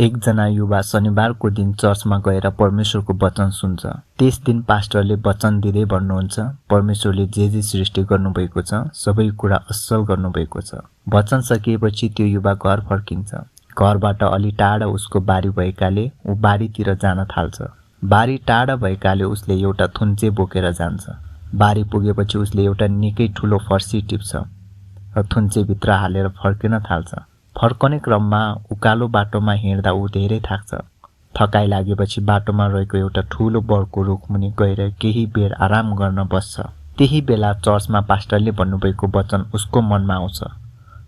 एकजना युवा शनिबारको दिन चर्चमा गएर परमेश्वरको वचन सुन्छ। त्यस दिन पास्टरले वचन दिँदै भन्नुहुन्छ, परमेश्वरले जे सृष्टि गर्नुभएको छ सबै कुरा असल गर्नुभएको छ। वचन सकिएपछि त्यो युवा घर फर्किन्छ। घरबाट अलि टाढा उसको बारी भएकाले ऊ बारीतिर जान थाल्छ। बारी टाढा भएकाले उसले एउटा थुन्चे बोकेर जान्छ। बारी पुगेपछि उसले एउटा निकै ठुलो फर्सी टिप्छ र थुन्चेभित्र हालेर फर्किन थाल्छ। फर्कने क्रममा उकालो बाटोमा हिँड्दा ऊ धेरै थाक्छ। थकाइ लागेपछि बाटोमा रहेको एउटा ठुलो बरको रुखमुनि गएर केही बेर आराम गर्न बस्छ। त्यही बेला चर्चमा पास्टरले भन्नुभएको वचन उसको मनमा आउँछ।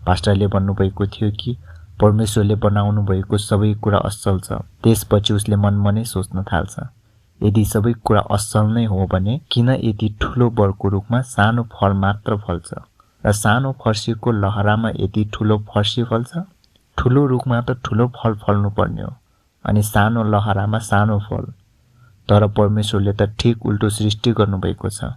पास्टरले भन्नुभएको थियो कि परमेश्वरले बनाउनु भएको सबै कुरा असल छ। त्यसपछि उसले मनमनै सोच्न थाल्छ, यदि सबै कुरा असल नै हो भने किन यति ठुलो बरको रुखमा सानो फल मात्र फल्छ र सानो फर्सीको लहरामा यति ठुलो फर्सी फल्छ? ठुलो रुखमा त ठुलो फल फल्नु पर्ने हो अनि सानो लहरामा सानो फल। तर परमेश्वरले त ठिक उल्टो सृष्टि गर्नुभएको छ।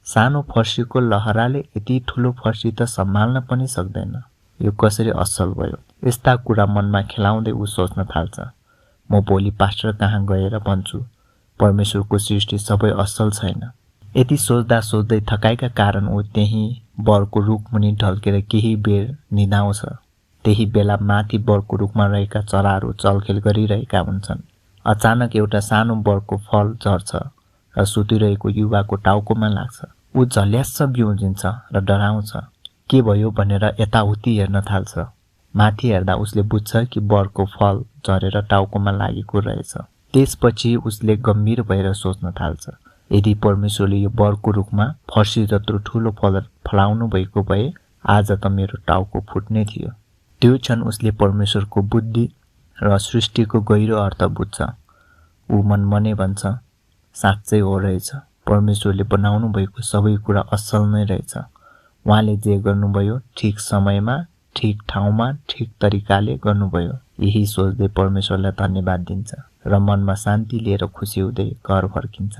सानो फर्सीको लहराले यति ठुलो फर्सी त सम्हाल्न पनि सक्दैन। यो कसरी असल भयो? यस्ता कुरा मनमा खेलाउँदै ऊ सोच्न थाल्छ, म भोलि पास्टर कहाँ गएर भन्छु परमेश्वरको सृष्टि सबै असल छैन। यति सोच्दा सोच्दै थकाइका कारण ऊ त्यही बरको रुखमुनि ढल्केर केही बेर निदाउँछ। त्यही बेला माथि बरको रुखमा रहेका चराहरू चलखेल गरिरहेका हुन्छन्। अचानक एउटा सानो बरको फल झर्छ र सुतिरहेको युवाको टाउकोमा लाग्छ। ऊ झल्यास्स बिउजिन्छ र डराउँछ। के भयो भनेर यताउति हेर्न थाल्छ। माथि हेर्दा उसले बुझ्छ कि बरको फल झरेर टाउकोमा लागेको रहेछ। त्यसपछि उसले गम्भीर भएर सोच्न थाल्छ, यदि परमेश्वरले यो बरको रुखमा फर्सी जत्रो ठुलो फल फलाउनु भएको भए आज त मेरो टाउको फुट्ने थियो। त्यो क्षण उसले परमेश्वरको बुद्धि र सृष्टिको गहिरो अर्थ बुझ्छ। ऊ मनमनै भन्छ, साँच्चै हो रहेछ, परमेश्वरले बनाउनु भएको सबै कुरा असल नै रहेछ। उहाँले जे गर्नुभयो ठिक समयमा, ठिक ठाउँमा, ठिक तरिकाले गर्नुभयो। यही सोच्दै परमेश्वरलाई धन्यवाद दिन्छ र मनमा शान्ति लिएर खुसी हुँदै घर फर्किन्छ।